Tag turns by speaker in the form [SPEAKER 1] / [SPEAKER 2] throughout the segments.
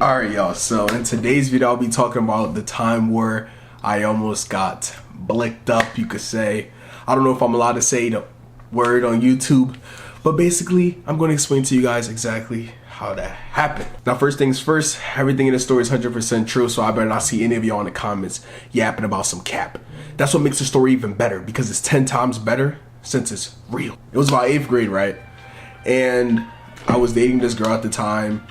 [SPEAKER 1] Alright y'all, so in today's video I'll be talking about the time where I almost got blicked up, you could say. I don't know if I'm allowed to say the word on YouTube, but basically I'm going to explain to you guys exactly how that happened. Now first things first, everything in the story is 100% true, so I better not see any of y'all in the comments yapping about some cap. That's what makes the story even better, because it's 10 times better since it's real. It was about 8th grade, right? And I was dating this girl at the time.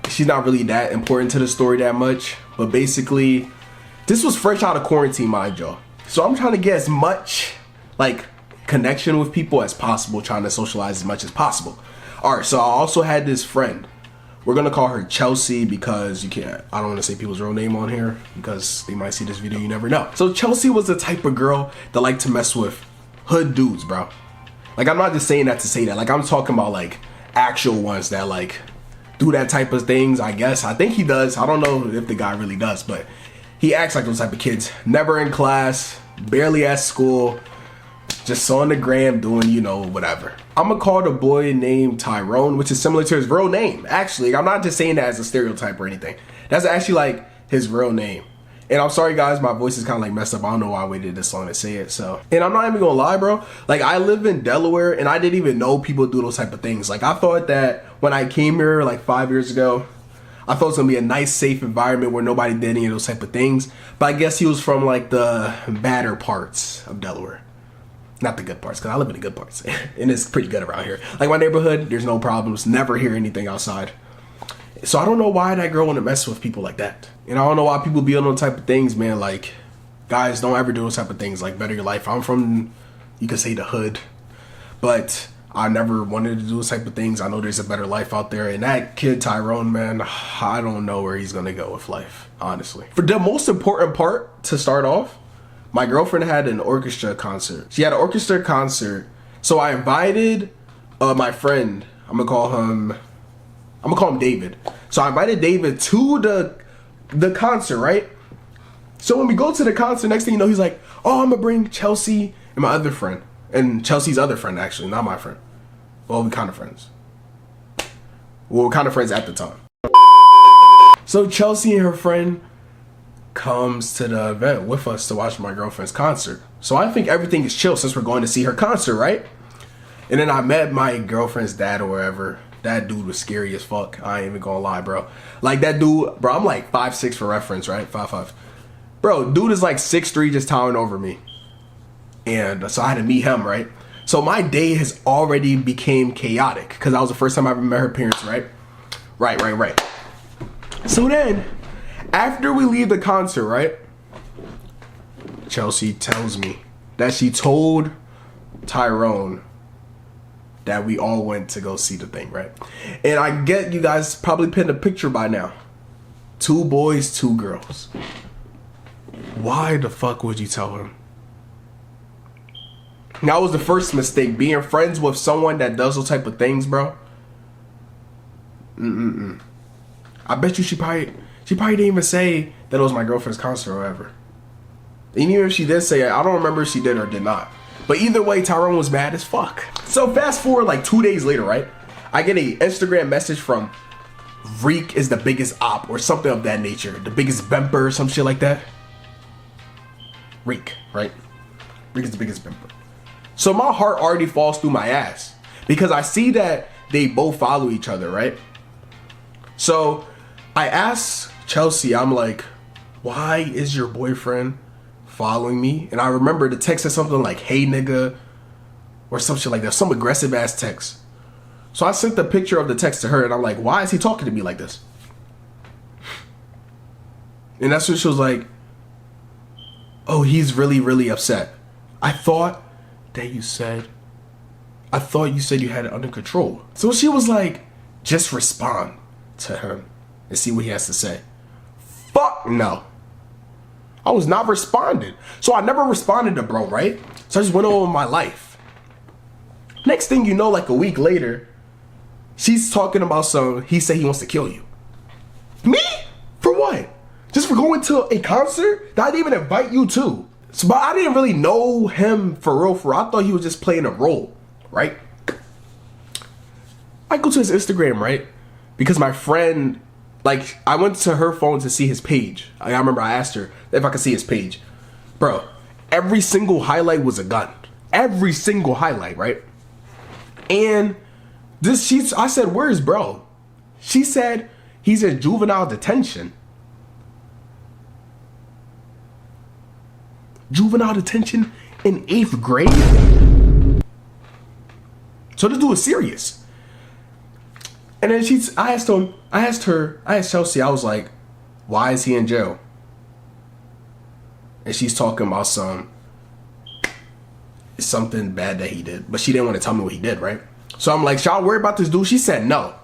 [SPEAKER 1] She's not really that important to the story that much, but basically this was fresh out of quarantine, mind y'all. So I'm trying to get as much like connection with people as possible, trying to socialize as much as possible. Alright, so I also had this friend. We're gonna call her Chelsea because I don't want to say people's real name on here because they might see this video, you never know. So Chelsea was the type of girl that liked to mess with hood dudes, bro. Like, I'm not just saying that to say that. Like, I'm talking about like actual ones that like do that type of things, I guess. I think he does. I don't know if the guy really does, but he acts like those type of kids. Never in class, barely at school, just on the gram doing, you know, whatever. I'm gonna call the boy named Tyrone, which is similar to his real name. Actually, I'm not just saying that as a stereotype or anything. That's actually like his real name. And I'm sorry guys, my voice is kind of like messed up. I don't know why I waited this long to say it, so. And I'm not even gonna lie, bro. Like, I live in Delaware and I didn't even know people do those type of things. Like, I thought that when I came here like 5 years ago, I thought it was gonna be a nice, safe environment where nobody did any of those type of things. But I guess he was from like the badder parts of Delaware. Not the good parts, because I live in the good parts. And it's pretty good around here. Like, my neighborhood, there's no problems. Never hear anything outside. So I don't know why that girl want to mess with people like that. And I don't know why people be on those type of things, man. Like, guys, don't ever do those type of things. Like, better your life. I'm from, you could say, the hood. But I never wanted to do those type of things. I know there's a better life out there. And that kid, Tyrone, man, I don't know where he's going to go with life, honestly. For the most important part, to start off, my girlfriend had an orchestra concert. She had an orchestra concert. So I invited my friend. I'm going to call him David. So I invited David to the concert, right? So when we go to the concert, next thing you know, he's like, oh, I'm gonna bring Chelsea and my other friend. And Chelsea's other friend, actually, not my friend. Well, we're kind of friends. Well, we're kind of friends at the time. So Chelsea and her friend comes to the event with us to watch my girlfriend's concert. So I think everything is chill since we're going to see her concert, right? And then I met my girlfriend's dad or wherever. That dude was scary as fuck. I ain't even gonna lie, bro. Like, that dude, bro, I'm like 5'6" for reference, right? 5'5". Bro, dude is like 6'3", just towering over me. And so I had to meet him, right? So my day has already became chaotic because that was the first time I ever met her parents, right? Right. So then, after we leave the concert, right? Chelsea tells me that she told Tyrone that we all went to go see the thing, right? And I get you guys probably pinned a picture by now. 2 boys, 2 girls. Why the fuck would you tell him? That was the first mistake. Being friends with someone that does those type of things, bro. I bet you she probably didn't even say that it was my girlfriend's concert or whatever. And even if she did say it, I don't remember if she did or did not. But either way, Tyrone was mad as fuck. So fast forward like 2 days later, right? I get a Instagram message from Reek is the biggest op or something of that nature. The biggest bemper or some shit like that. Reek, right? Reek is the biggest bemper. So my heart already falls through my ass because I see that they both follow each other, right? So I asked Chelsea, I'm like, why is your boyfriend following me? And I remember the text said something like, hey nigga, or some shit like that, some aggressive ass text. So I sent the picture of the text to her and I'm like, why is he talking to me like this? And that's when she was like, oh, he's really upset. I thought you said you had it under control. So she was like, just respond to him and see what he has to say. Fuck no. I was not responding. So I never responded to bro, right? So I just went on with my life. Next thing you know, like a week later, she's talking about he said he wants to kill you. Me? For what? Just for going to a concert that I didn't even invite you to. So, but I didn't really know him for real. I thought he was just playing a role, right? I go to his Instagram, right? Because my friend Like, I went to her phone to see his page. I remember I asked her if I could see his page. Bro, every single highlight was a gun. Every single highlight, right? And I said, where's bro? She said, he's in juvenile detention. Juvenile detention in 8th grade? So this dude is serious. And then I asked Chelsea, I was like, why is he in jail? And she's talking about something bad that he did. But she didn't want to tell me what he did, right? So I'm like, should I worry about this dude? She said no.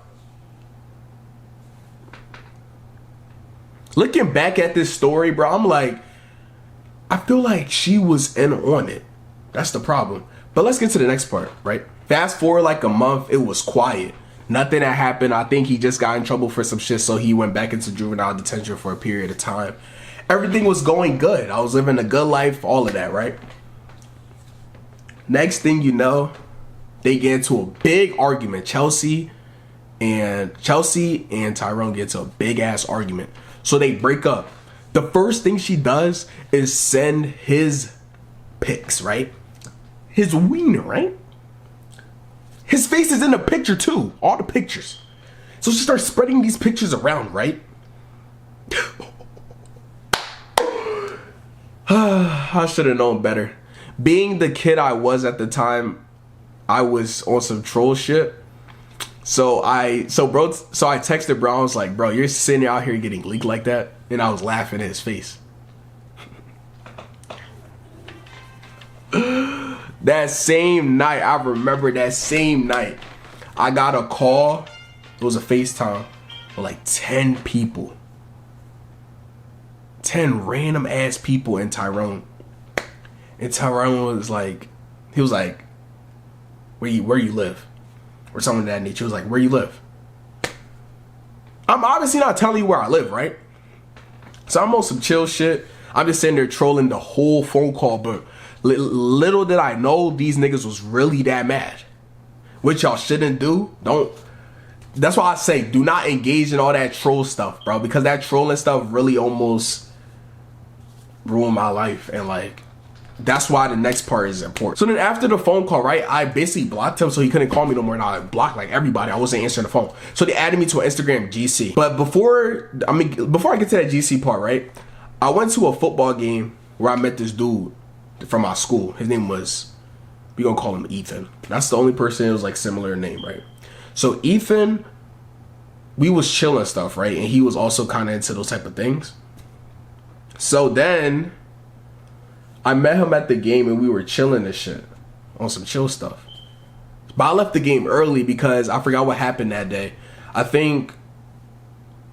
[SPEAKER 1] Looking back at this story, bro, I'm like, I feel like she was in on it. That's the problem. But let's get to the next part, right? Fast forward like a month, it was quiet. Nothing had happened. I think he just got in trouble for some shit, so he went back into juvenile detention for a period of time. Everything was going good. I was living a good life, all of that, right? Next thing you know, they get into a big argument. Chelsea and Tyrone get into a big ass argument. So they break up. The first thing she does is send his pics, right? His wiener, right? His face is in the picture too. All the pictures. So she starts spreading these pictures around, right? I should have known better. Being the kid I was at the time, I was on some troll shit. So I texted bro. I was like, bro, you're sitting out here getting leaked like that, and I was laughing at his face. That same night, I remember that same night, I got a call. It was a FaceTime with like 10 people. 10 random ass people in Tyrone. And Tyrone was like, he was like, where you live? Or something of that nature. He was like, where you live? I'm obviously not telling you where I live, right? So I'm on some chill shit. I'm just sitting there trolling the whole phone call, but little did I know these niggas was really that mad. Which y'all shouldn't do. That's why I say do not engage in all that troll stuff, bro. Because that trolling stuff really almost ruined my life. And like, that's why the next part is important. So then after the phone call, right, I basically blocked him so he couldn't call me no more. And I blocked like everybody. I wasn't answering the phone. So they added me to an Instagram GC. But before I get to that GC part, right, I went to a football game where I met this dude from my school. His name was, we gonna call him Ethan. That's the only person that was like similar name, right? So Ethan, we was chilling stuff, right? And he was also kind of into those type of things. So then I met him at the game and we were chilling and shit on some chill stuff. But I left the game early because I forgot what happened that day. I think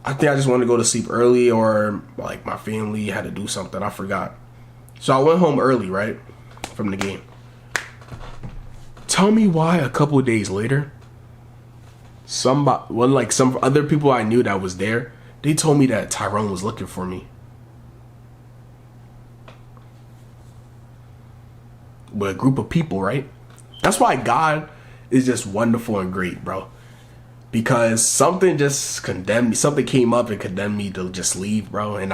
[SPEAKER 1] I just wanted to go to sleep early, or like my family had to do something. I forgot. So I went home early, right, from the game. Tell me why a couple of days later, some other people I knew that was there, they told me that Tyrone was looking for me. With a group of people, right? That's why God is just wonderful and great, bro. Because something just condemned me. Something came up and condemned me to just leave, bro. And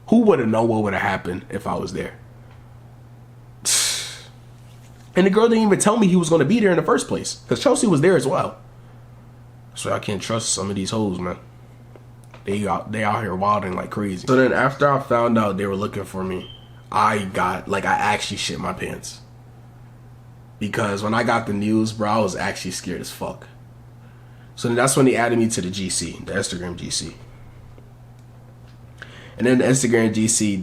[SPEAKER 1] who would have known what would have happened if I was there? And the girl didn't even tell me he was going to be there in the first place. Because Chelsea was there as well. So I can't trust some of these hoes, man. They out here wilding like crazy. So then after I found out they were looking for me, I actually shit my pants. Because when I got the news, bro, I was actually scared as fuck. So then that's when they added me to the GC, the Instagram GC. And then the Instagram GC,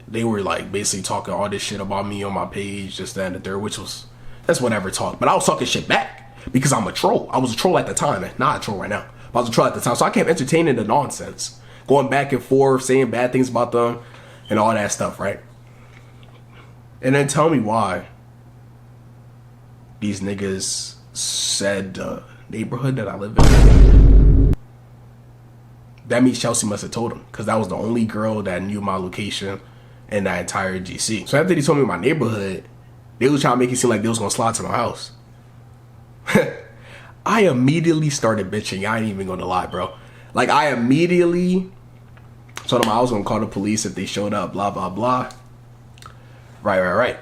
[SPEAKER 1] they were basically talking all this shit about me on my page, just that and the third, that's whatever talk. But I was talking shit back because I'm a troll. I was a troll at the time, not a troll right now. But I was a troll at the time. So I kept entertaining the nonsense, going back and forth, saying bad things about them and all that stuff, right? And then tell me why these niggas said the neighborhood that I live in. That means Chelsea must have told him, because that was the only girl that knew my location in that entire GC. So after they told me my neighborhood, they was trying to make it seem like they was gonna slide to my house. I immediately started bitching. I ain't even gonna lie, bro. Like, I immediately told them I was gonna call the police if they showed up, blah, blah, blah. Right.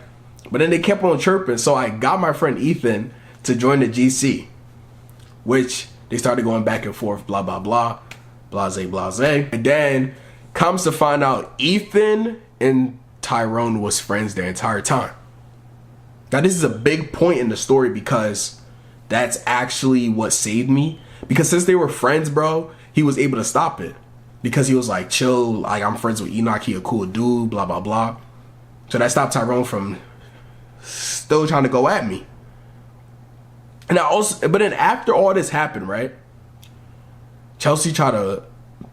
[SPEAKER 1] But then they kept on chirping, so I got my friend Ethan to join the GC, which they started going back and forth, blah, blah, blah, blase, blase. And then comes to find out Ethan and Tyrone was friends their entire time. Now, this is a big point in the story because that's actually what saved me. Because since they were friends, bro, he was able to stop it. Because he was like, chill, like, I'm friends with Enoch, he a cool dude, blah, blah, blah. So that stopped Tyrone from still trying to go at me. And but then after all this happened, right? Chelsea tried to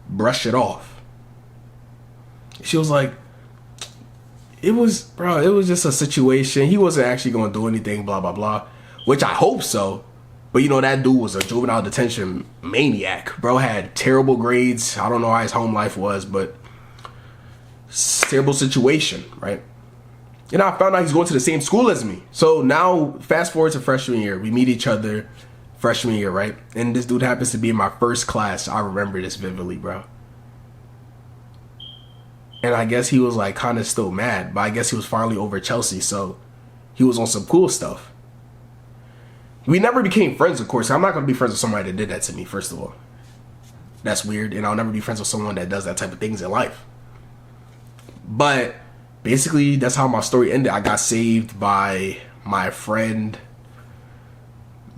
[SPEAKER 1] brush it off. She was like, it was just a situation. He wasn't actually going to do anything, blah, blah, blah. Which I hope so. But, you know, that dude was a juvenile detention maniac. Bro had terrible grades. I don't know how his home life was, but terrible situation, right? And I found out he's going to the same school as me. So now, fast forward to freshman year. We meet each other freshman year, right? And this dude happens to be in my first class. I remember this vividly, bro. And I guess he was like kind of still mad, but I guess he was finally over Chelsea, so he was on some cool stuff. We never became friends, of course. I'm not going to be friends with somebody that did that to me, first of all. That's weird, and I'll never be friends with someone that does that type of things in life. But basically, that's how my story ended. I got saved by my friend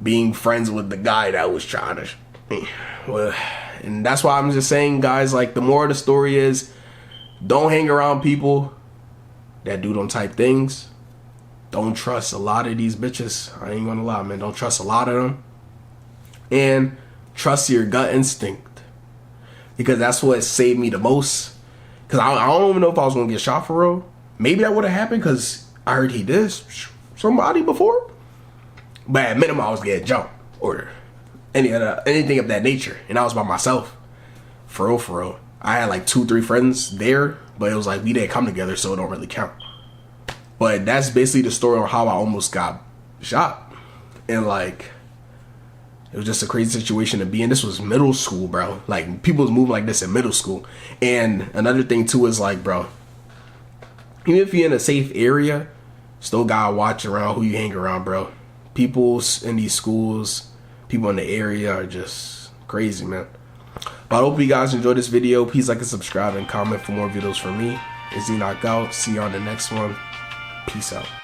[SPEAKER 1] being friends with the guy that was trying to... Well, and that's why I'm just saying, guys, like, the more the story is, don't hang around people that do them type things. Don't trust a lot of these bitches. I ain't gonna lie, man. Don't trust a lot of them. And trust your gut instinct. Because that's what saved me the most. Because I don't even know if I was gonna get shot for real. Maybe that would have happened because I heard he did somebody before. But at minimum, I was getting jumped. Or anything of that nature. And I was by myself. For real. I had like 2-3 friends there, but it was like we didn't come together, so it don't really count. But that's basically the story on how I almost got shot. And like, it was just a crazy situation to be in. This was middle school, bro. Like, people was moving like this in middle school. And another thing too is like, bro, even if you're in a safe area, still gotta watch around who you hang around, bro. People in these schools, people in the area are just crazy, man. But I hope you guys enjoyed this video. Please like and subscribe and comment for more videos from me. It's Enoch out. See you on the next one. Peace out.